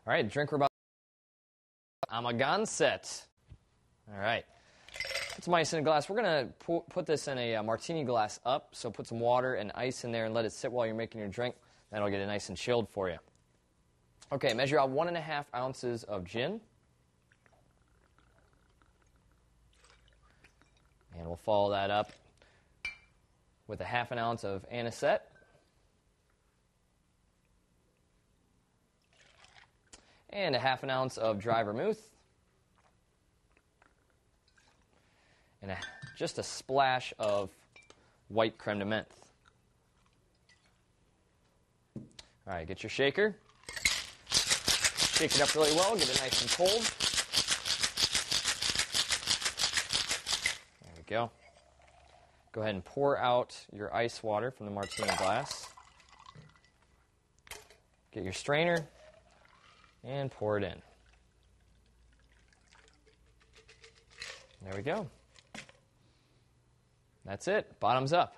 All right, drink we're about Amagansett. All right. Put some ice in a glass. We're going to put this in a martini glass up, so put some water and ice in there and let it sit while you're making your drink. That'll get it nice and chilled for you. Okay, measure out 1.5 ounces of gin. And we'll follow that up with 1/2 ounce of anisette. And 1/2 ounce of dry vermouth. And just a splash of white creme de menthe. All right, get your shaker. Shake it up really well, get it nice and cold. There we go. Go ahead and pour out your ice water from the martini glass. Get your strainer and pour it in. There we go. That's it. Bottoms up.